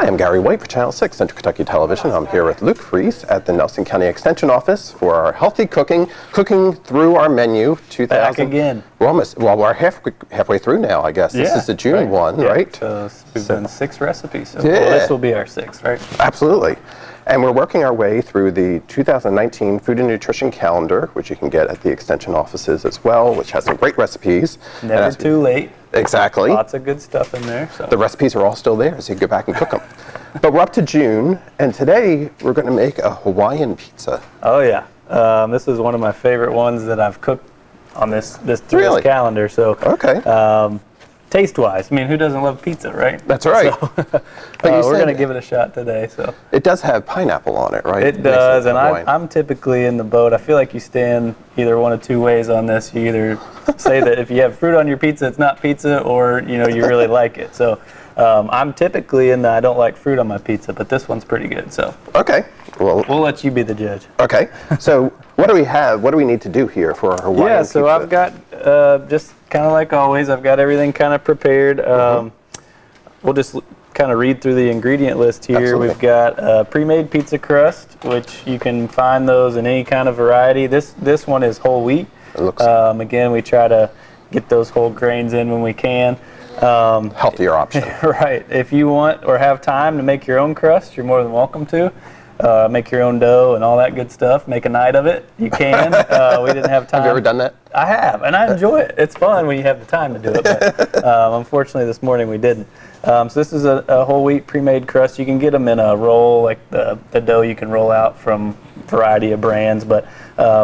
Hi, I'm Gary White for Channel 6 Central Kentucky Television. I'm here with Luke Fries at the Nelson County Extension Office for our healthy cooking through our menu. Back again. We're halfway through now, I guess. This is the June one, right? So we've done 6 recipes. So this will be our 6th, right? Absolutely. And we're working our way through the 2019 Food and Nutrition Calendar, which you can get at the Extension offices as well, which has some great recipes. Never too late. Exactly. Lots of good stuff in there. So. The recipes are all still there, so you can go back and cook them. But we're up to June, and today we're going to make a Hawaiian pizza. Oh, yeah. This is one of my favorite ones that I've cooked on this calendar. So, okay. Taste-wise, I mean, who doesn't love pizza, right? That's right. So, we're going to give it a shot today. So it does have pineapple on it, right? It does, and I'm typically in the boat. I feel like you stand either one of two ways on this. You either say that if you have fruit on your pizza, it's not pizza, or you really like it. So I'm typically in the I don't like fruit on my pizza, but this one's pretty good. So okay, well, we'll let you be the judge. Okay, so what do we have? What do we need to do here for our Hawaiian pizza? So I've got just kind of like always, I've got everything kind of prepared. We'll just kind of read through the ingredient list here. Absolutely. We've got pre-made pizza crust, which you can find those in any kind of variety. This one is whole wheat. It looks again, we try to get those whole grains in when we can. Healthier option. Right. If you want or have time to make your own crust, you're more than welcome to. Make your own dough and all that good stuff. Make a night of it. You can. We didn't have time. Have you ever done that? I have, and I enjoy it. It's fun when you have the time to do it, but unfortunately this morning we didn't. So this is a whole wheat pre-made crust. You can get them in a roll, like the dough you can roll out from a variety of brands, but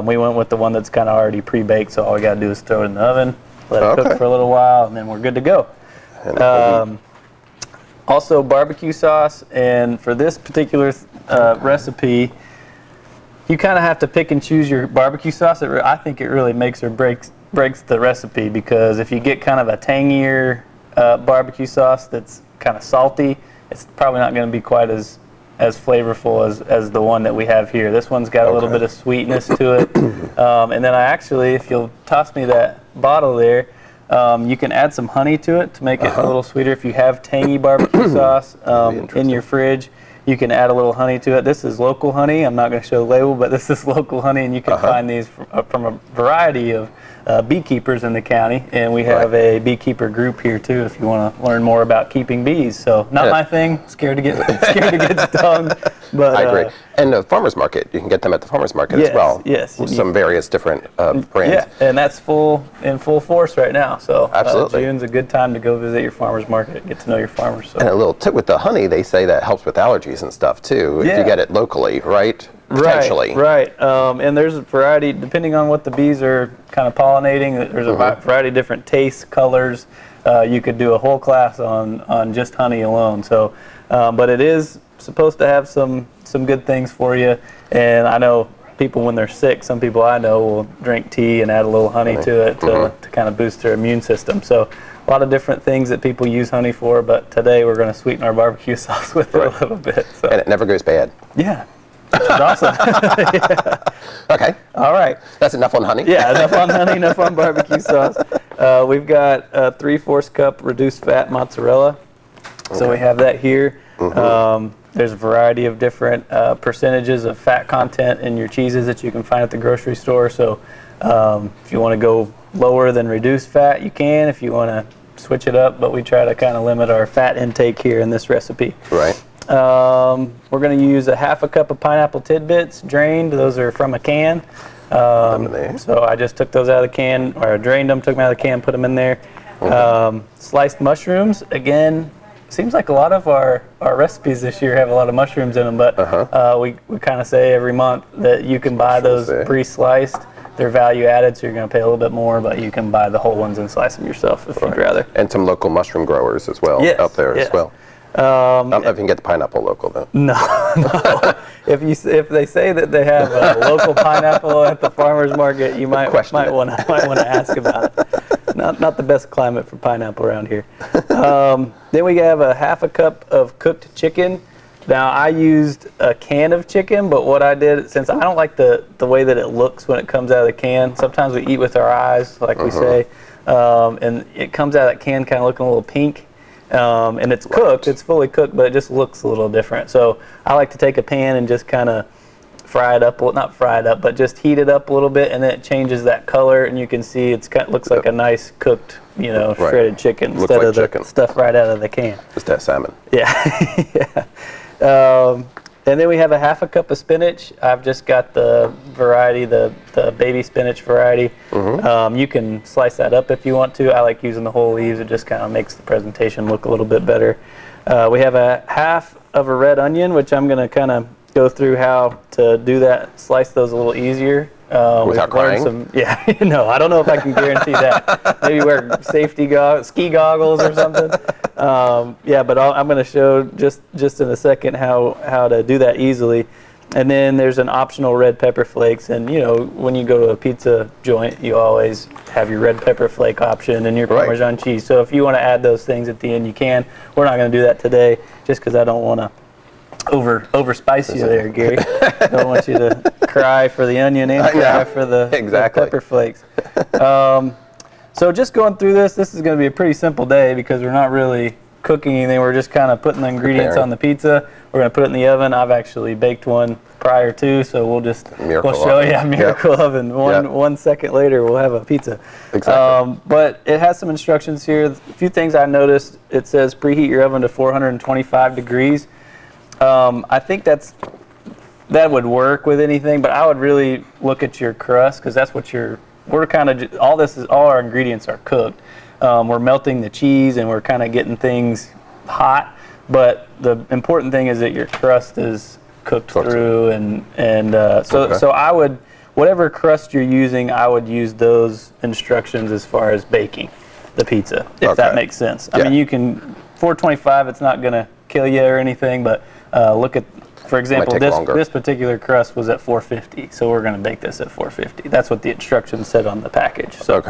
we went with the one that's kind of already pre-baked, so all we got to do is throw it in the oven, let it cook for a little while, and then we're good to go. Also barbecue sauce, and for this particular recipe, you kind of have to pick and choose your barbecue sauce. I think it really makes or breaks the recipe, because if you get kind of a tangier barbecue sauce that's kind of salty, it's probably not going to be quite as flavorful as the one that we have here. This one's got a little bit of sweetness to it. And then I actually, if you'll toss me that bottle there, you can add some honey to it to make it a little sweeter. If you have tangy barbecue sauce in your fridge, you can add a little honey to it. This is local honey. I'm not going to show the label, but this is local honey, and you can find these from a variety of beekeepers in the county. And we have a beekeeper group here too, if you want to learn more about keeping bees. So not my thing. Scared to get stung. But I agree. And the farmers market, you can get them at the farmers market as well. Yes. With some various different brands. Yeah, and that's in full force right now. So absolutely, June's a good time to go visit your farmers market, get to know your farmers. So. And a little tip with the honey, they say that helps with allergies and stuff too, if you get it locally, right? Potentially. Right. And there's a variety, depending on what the bees are kind of pollinating, there's a variety of different tastes, colors. You could do a whole class on just honey alone. So, but it is supposed to have some good things for you. And I know people, when they're sick, some people I know will drink tea and add a little honey to it to kind of boost their immune system. So a lot of different things that people use honey for, but today we're going to sweeten our barbecue sauce with it a little bit. So. And it never goes bad. Yeah. Which is awesome. Okay. All right. That's enough on honey? Yeah, enough on honey, enough on barbecue sauce. We've got a 3/4 cup reduced fat mozzarella. So we have that here. There's a variety of different percentages of fat content in your cheeses that you can find at the grocery store. So if you want to go lower than reduced fat, you can. If you want to switch it up, but we try to kind of limit our fat intake here in this recipe. Right. We're going to use a 1/2 cup of pineapple tidbits, drained. Those are from a can. So I just took those out of the can, or I drained them, took them out of the can, put them in there. Sliced mushrooms, again, seems like a lot of our recipes this year have a lot of mushrooms in them, but we kind of say every month that you can buy those pre-sliced. They're value added, so you're going to pay a little bit more, but you can buy the whole ones and slice them yourself if you'd rather. And some local mushroom growers as well out there as well. I don't know if you can get the pineapple local though. No. If they say that they have a local pineapple at the farmers market, you might want to ask about it. Not the best climate for pineapple around here. Then we have a 1/2 cup of cooked chicken. Now I used a can of chicken, but what I did, since I don't like the way that it looks when it comes out of the can, sometimes we eat with our eyes, like we say, and it comes out of that can kind of looking a little pink. and it's cooked. It's fully cooked, but it just looks a little different. So I like to take a pan and just kind of fry it up. Well, not fry it up, but just heat it up a little bit, and then it changes that color, and you can see it's looks like a nice cooked, shredded chicken instead of the stuff right out of the can. Just that salmon. Yeah. Yeah. And then we have a half a cup of spinach. I've just got the variety, the baby spinach variety. You can slice that up if you want to. I like using the whole leaves. It just kind of makes the presentation look a little bit better. We have a half of a red onion, which I'm going to kind of go through how to do that, slice those a little easier. Without crying? I don't know if I can guarantee that. Maybe wear ski goggles or something. But I'm going to show just in a second how to do that easily. And then there's an optional red pepper flakes. And, when you go to a pizza joint, you always have your red pepper flake option and your Parmesan cheese. So if you want to add those things at the end, you can. We're not going to do that today just because I don't want to over spice you there, Gary. Don't want you to cry for the onion and cry for the pepper flakes. So just going through this is going to be a pretty simple day because we're not really cooking anything. We're just kind of putting the ingredients on the pizza. We're going to put it in the oven. I've actually baked one prior to, so we'll show you a miracle oven. 1 second later, we'll have a pizza. Exactly. But it has some instructions here. A few things I noticed. It says preheat your oven to 425 degrees. I think that would work with anything, but I would really look at your crust because that's what all our ingredients are cooked. We're melting the cheese and we're kind of getting things hot, but the important thing is that your crust is cooked through, so I would, whatever crust you're using, I would use those instructions as far as baking the pizza, if that makes sense. I mean, you can 425, it's not going to kill you or anything, but look at, for example, this particular crust was at 450, so we're going to bake this at 450. That's what the instructions said on the package. So,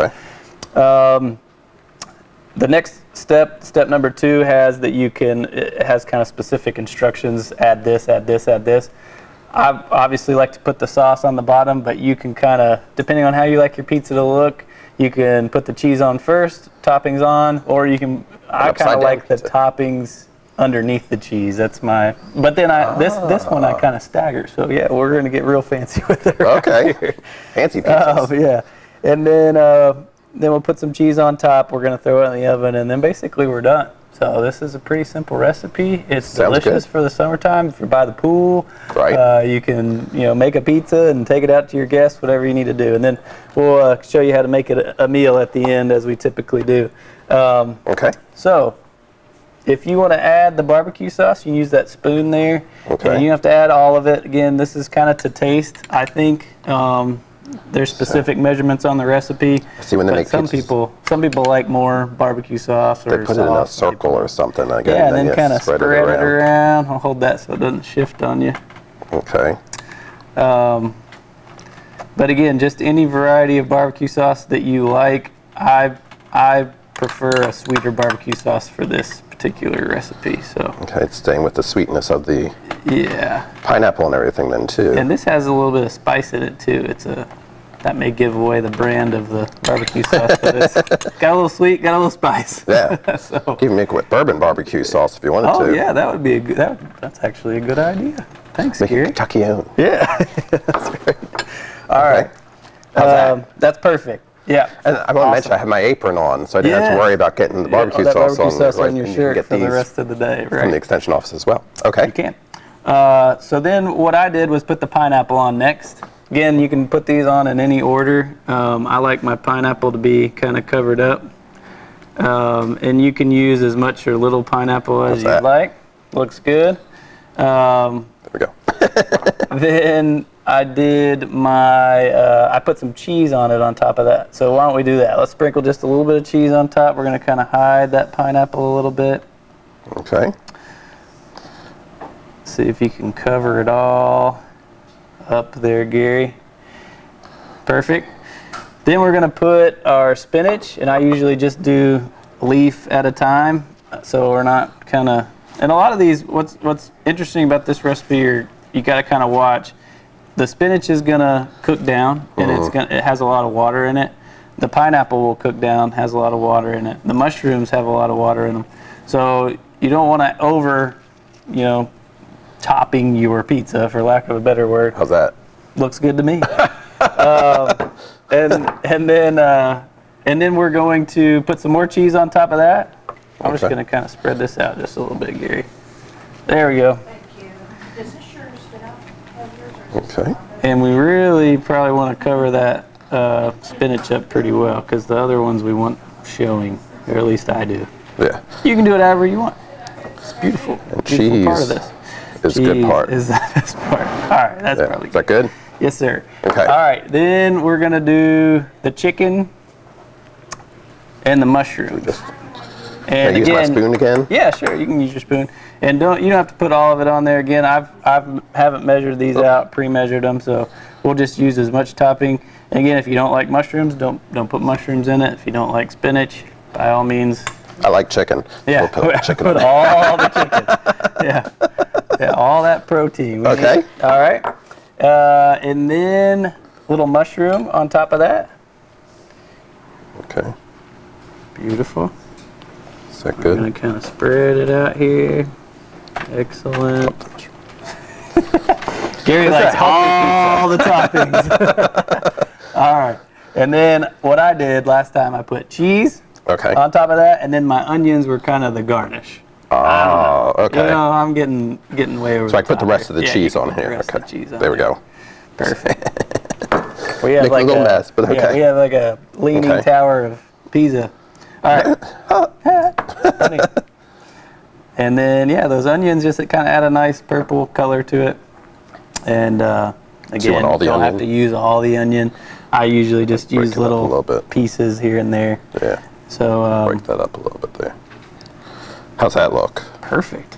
the next step number 2, has that it has kind of specific instructions. Add this, add this, add this. I obviously like to put the sauce on the bottom, but you can kind of, depending on how you like your pizza to look, you can put the cheese on first, toppings on, or you can. I kind of like the toppings underneath the cheese. That's my. But then this one I kind of stagger. So yeah, we're going to get real fancy with it. Okay. Fancy pizzas. And then we'll put some cheese on top. We're going to throw it in the oven, and then basically we're done. So this is a pretty simple recipe. It's delicious for the summertime. If you're by the pool, you can make a pizza and take it out to your guests, whatever you need to do. And then we'll show you how to make it a meal at the end, as we typically do. So if you want to add the barbecue sauce, you can use that spoon there. And you have to add all of it. Again, this is kind of to taste, I think. There's specific measurements on the recipe. See, when they make some people like more barbecue sauce, or they put it in a circle or something. I guess. Yeah, and then kind of spread it around. I'll hold that so it doesn't shift on you. Okay. But again, just any variety of barbecue sauce that you like. I prefer a sweeter barbecue sauce for this particular recipe. So. Okay, it's staying with the sweetness of the pineapple and everything then too. And this has a little bit of spice in it too. That may give away the brand of the barbecue sauce, but it's got a little sweet, got a little spice. Yeah. So. You can make it with bourbon barbecue sauce if you wanted to. Oh yeah, that would be that's actually a good idea. Thanks, Gary. Kentucky own. Yeah, that's great. All right. That's perfect. Yeah. And I want to mention I have my apron on, so I didn't have to worry about getting the barbecue sauce on your shirt for the rest of the day. From the extension office as well. Okay. You can. So then what I did was put the pineapple on next. Again, you can put these on in any order. I like my pineapple to be kind of covered up. And you can use as much or little pineapple as you like. Looks good. There we go. Then I did I put some cheese on it on top of that. So why don't we do that? Let's sprinkle just a little bit of cheese on top. We're going to kind of hide that pineapple a little bit. Okay. See if you can cover it all up there, Gary. Perfect. Then we're going to put our spinach, and I usually just do leaf at a time, so we're not kind of. And a lot of these, what's interesting about this recipe, you got to kind of watch. The spinach is going to cook down, and it has a lot of water in it. The pineapple will cook down, has a lot of water in it. The mushrooms have a lot of water in them. So you don't want to over, topping your pizza, for lack of a better word. How's that? Looks good to me. And then we're going to put some more cheese on top of that. I'm just going to kind of spread this out just a little bit, Gary. There we go. Thank you. Is this yours spit out of yours? Okay. And we really probably want to cover that spinach up pretty well, because the other ones we want showing, or at least I do. Yeah. You can do it however you want. It's beautiful. And beautiful cheese part of this. is a good part. Is the best part. All right, that's probably good. Is that good? Yes, sir. Okay. All right, then we're going to do the chicken and the mushrooms. And use my spoon again? Yeah, sure. You can use your spoon. And you don't have to put all of it on there again. I haven't measured these out, pre-measured them, so we'll just use as much topping. And again, if you don't like mushrooms, don't put mushrooms in it. If you don't like spinach, by all means. I like chicken. Yeah, we'll put chicken put all the chicken. Yeah, all that protein. Okay. All right. And then a little mushroom on top of that. Okay. Beautiful. Is that good? I'm going to kind of spread it out here. Excellent. Gary likes all the toppings. All right. And then what I did last time, I put cheese on top of that, and then my onions were kind of the garnish. Oh, okay. I'm getting way over. So I put the rest of the cheese on here. Okay. There we go. Perfect. We have Make a little mess, but okay. Yeah, we have like a leaning tower of Pisa. All right. And then, those onions just kind of add a nice purple color to it. And again, you don't have to use all the onion. I usually just use little pieces here and there. Yeah. So break that up a little bit there. How's that look? Perfect.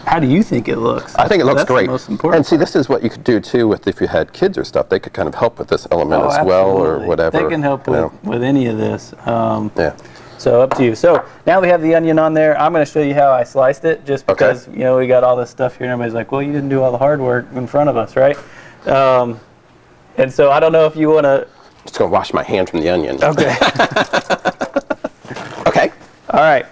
How do you think it looks? I think it looks great. The most important and see, this is what you could do too with if you had kids or stuff. They could kind of help with this element as well, or whatever. They can help with any of this. So up to you. So now we have the onion on there. I'm going to show you how I sliced it, just because we got all this stuff here, and everybody's like, "Well, you didn't do all the hard work in front of us, right?" And so I don't know if you want to. Just gonna wash my hand from the onion. Okay. Okay. All right.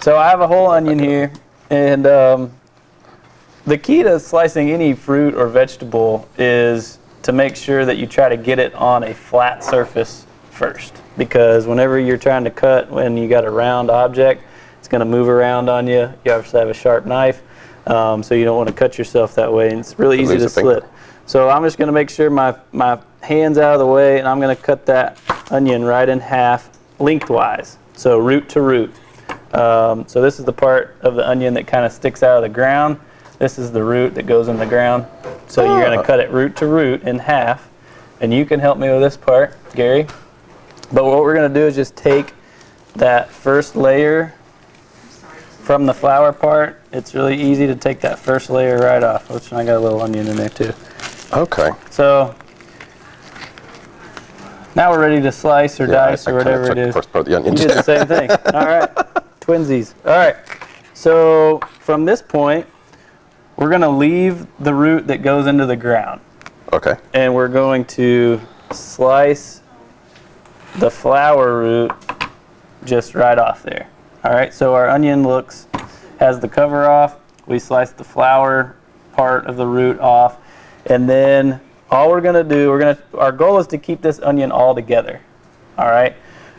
So I have a whole onion here, and the key to slicing any fruit or vegetable is to make sure that you try to get it on a flat surface first, because whenever you're trying to cut, when you got a round object, it's going to move around on you. You obviously have a sharp knife, so you don't want to cut yourself that way, and it's really easy to slip. So I'm just going to make sure my hand's out of the way, and I'm going to cut that onion right in half lengthwise, so root to root. So this is the part of the onion that kind of sticks out of the ground. This is the root that goes in the ground. So you're going to cut it root to root in half. And you can help me with this part, Gary. But what we're going to do is just take that first layer from the flour part. It's really easy to take that first layer right off. Which I got a little onion in there too. Okay. So now we're ready to slice or dice or whatever it is. First part of the onion. You did the same thing. All right. Twinsies. All right. So from this point, we're going to leave the root that goes into the ground. Okay. And we're going to slice the flour root just right off there. All right. So our onion has the cover off. We slice the flour part of the root off. And then all we're going to do, our goal is to keep this onion all together. All right.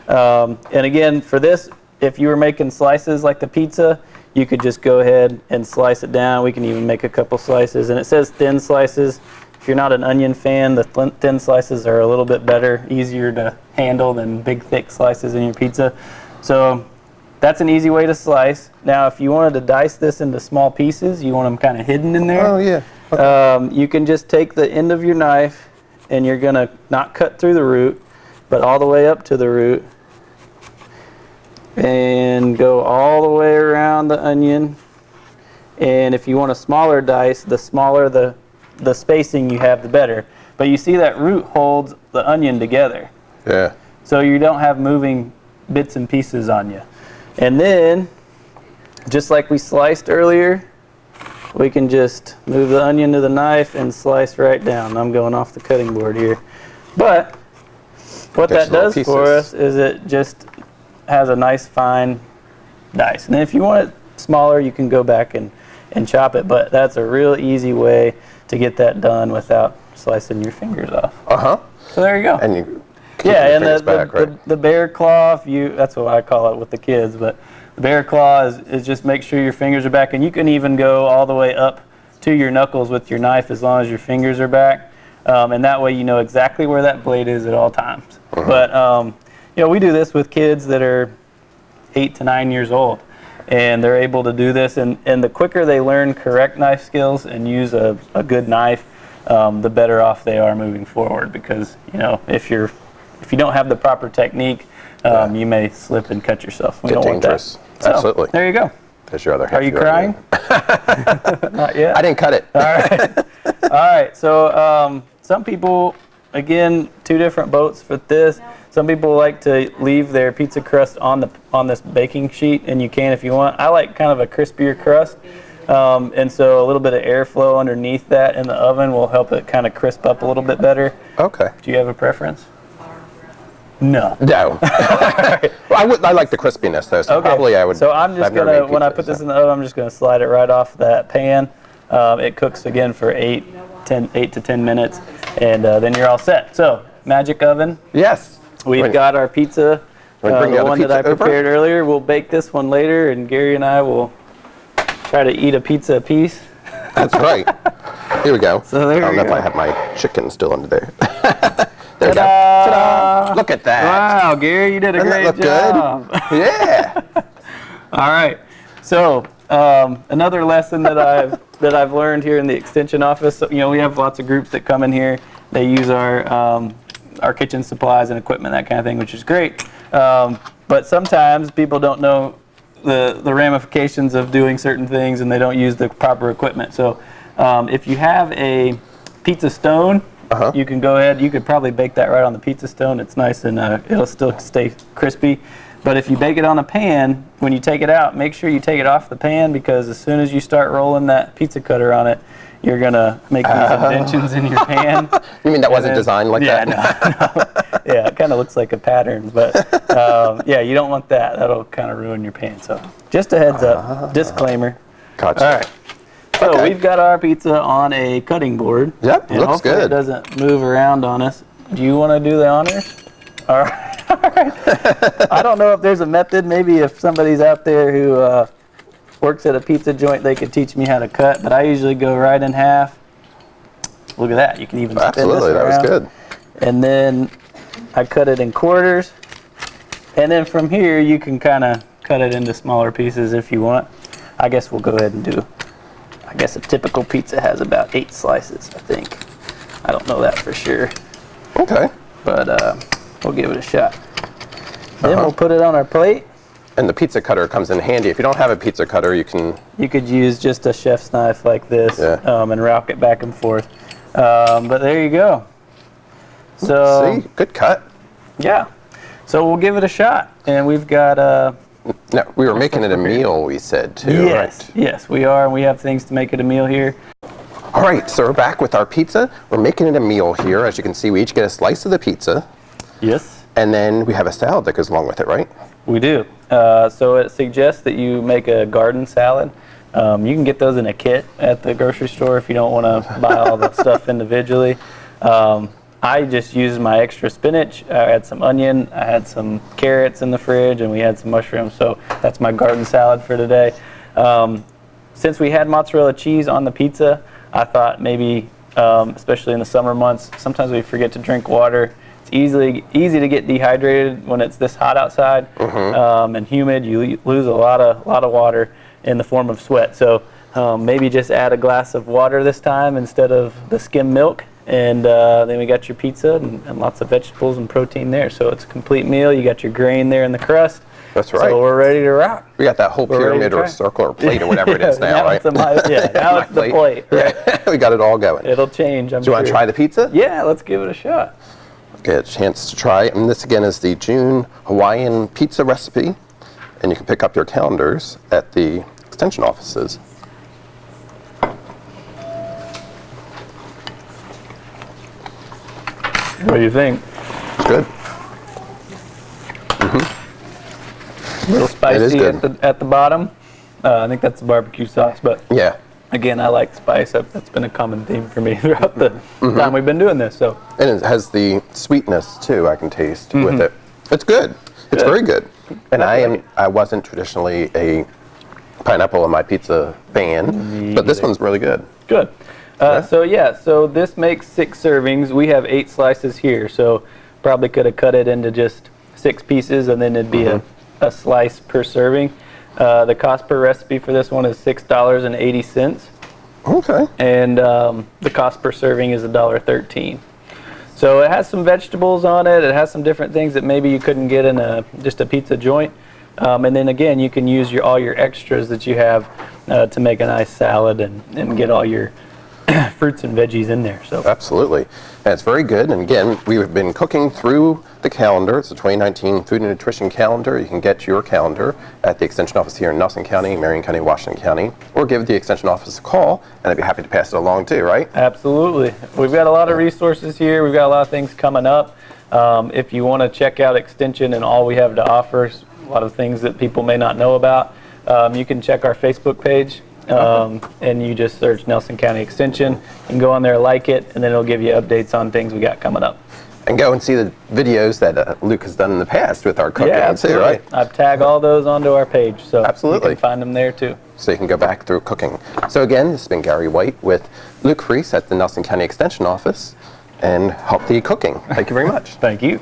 And again, for this, if you were making slices like the pizza, you could just go ahead and slice it down. We can even make a couple slices. And it says thin slices. If you're not an onion fan, the thin slices are a little bit better, easier to handle than big, thick slices in your pizza. So that's an easy way to slice. Now, if you wanted to dice this into small pieces, you want them kind of hidden in there. Oh, yeah. Okay. You can just take the end of your knife, and you're going to not cut through the root, but all the way up to the root. And go all the way around the onion. And if you want a smaller dice, the smaller the spacing you have, the better. But you see that root holds the onion together. Yeah. So you don't have moving bits and pieces on you. And then, just like we sliced earlier, we can just move the onion to the knife and slice right down. I'm going off the cutting board here. But what that does for us is it just has a nice fine dice. And then if you want it smaller, you can go back and chop it. But that's a real easy way to get that done without slicing your fingers off. So there you go. And you keep yeah, your and fingers back, right? the bear claw, that's what I call it with the kids, but the bear claw is just make sure your fingers are back, and you can even go all the way up to your knuckles with your knife as long as your fingers are back, and that way you know exactly where that blade is at all times. But you know, we do this with kids that are 8 to 9 years old, and they're able to do this, and the quicker they learn correct knife skills and use a good knife, the better off they are moving forward, because you know, if you don't have the proper technique, you may slip and cut yourself. We Get don't dangerous. want that. So, absolutely. there you go. There's your other hand. Are you crying? Not yet. I didn't cut it. All right. All right. So some people, again, two different boats for this. Some people like to leave their pizza crust on this baking sheet, and you can if you want. I like kind of a crispier crust, and so a little bit of airflow underneath that in the oven will help it kind of crisp up a little bit better. Okay. Do you have a preference? No. No. I like the crispiness though, so probably I would. So I'm just gonna, when I put this in the oven, I'm just gonna slide it right off that pan. It cooks again for 8 to 10 minutes, and then you're all set. So magic oven. Yes. We've got our pizza, the one that I prepared earlier. We'll bake this one later, and Gary and I will try to eat a pizza apiece. That's right. Here we go. So there I don't know if I have my chicken still under there. There we go. Ta-da! Look at that. Wow, Gary, you did a great job. Good? Yeah. All right. So another lesson that I've learned here in the extension office. So, you know, we have lots of groups that come in here. They use our kitchen supplies and equipment, that kind of thing, which is great. But sometimes people don't know the ramifications of doing certain things, and they don't use the proper equipment. So if you have a pizza stone, you can go ahead. You could probably bake that right on the pizza stone. It's nice, and it'll still stay crispy. But if you bake it on a pan, when you take it out, make sure you take it off the pan, because as soon as you start rolling that pizza cutter on it, you're going to make these indentions in your pan. You mean that wasn't designed like that? No. Yeah, it kind of looks like a pattern, but yeah, you don't want that. That'll kind of ruin your pan. So just a heads up, disclaimer. Gotcha. All right. So we've got our pizza on a cutting board. Yep, and looks good. It doesn't move around on us. Do you want to do the honors? All right. All right. I don't know if there's a method. Maybe if somebody's out there who works at a pizza joint, they could teach me how to cut. But I usually go right in half. Look at that. You can even spin this around. That was good. And then I cut it in quarters. And then from here, you can kind of cut it into smaller pieces if you want. I guess we'll go ahead and do. I guess a typical pizza has about 8 slices, I think. I don't know that for sure. Okay. But we'll give it a shot. Then we'll put it on our plate. And the pizza cutter comes in handy. If you don't have a pizza cutter, you can... You could use just a chef's knife like this and rock it back and forth. But there you go. So, see? Good cut. Yeah. So we'll give it a shot. And we've got... No, we were making it a meal, we said, too, right? Yes, we are. And we have things to make it a meal here. All right, so we're back with our pizza. We're making it a meal here. As you can see, we each get a slice of the pizza. Yes. And then we have a salad that goes along with it, right? We do. So it suggests that you make a garden salad. You can get those in a kit at the grocery store if you don't want to buy all the stuff individually. I just used my extra spinach. I had some onion. I had some carrots in the fridge, and we had some mushrooms. So that's my garden salad for today. Since we had mozzarella cheese on the pizza, I thought maybe, especially in the summer months, sometimes we forget to drink water. It's easy to get dehydrated when it's this hot outside and humid. You lose a lot of water in the form of sweat. So maybe just add a glass of water this time instead of the skim milk, and then we got your pizza and lots of vegetables and protein there. So it's a complete meal. You got your grain there in the crust. That's right. So we're ready to rock. We got that whole pyramid or circle or plate or whatever it is now, right? Now it's the plate, right? We got it all going. It'll change, I'm sure. Do you want to try the pizza? Yeah, let's give it a shot. Get a chance to try. And this again is the June Hawaiian pizza recipe. And you can pick up your calendars at the extension offices. What do you think? It's good. A little spicy at the bottom. I think that's the barbecue sauce, but yeah. Again, I like spice. That's been a common theme for me throughout the time we've been doing this. So, and it has the sweetness too. I can taste with it. It's good. It's very good. And I wasn't traditionally a pineapple on my pizza fan, but this one's really good. Good. So this makes 6 servings. We have 8 slices here, so probably could have cut it into just 6 pieces, and then it'd be a slice per serving. The cost per recipe for this one is $6.80. Okay. And the cost per serving is $1.13. So it has some vegetables on it. It has some different things that maybe you couldn't get in just a pizza joint. And then again, you can use all your extras that you have to make a nice salad and get all your fruits and veggies in there. So absolutely. And it's very good. And again, we've been cooking through the calendar. It's the 2019 Food and Nutrition Calendar. You can get your calendar at the Extension Office here in Nelson County, Marion County, Washington County, or give the Extension Office a call, and I'd be happy to pass it along too, right? Absolutely. We've got a lot of resources here. We've got a lot of things coming up. If you want to check out Extension and all we have to offer, a lot of things that people may not know about, you can check our Facebook page. And you just search Nelson County Extension. You can go on there, like it, and then it'll give you updates on things we got coming up. And go and see the videos that Luke has done in the past with our cooking too, right? I've tagged all those onto our page, so you can find them there too. So you can go back through cooking. So again, this has been Gary White with Luke Fries at the Nelson County Extension Office and Healthy Cooking. Thank you very much. Thank you.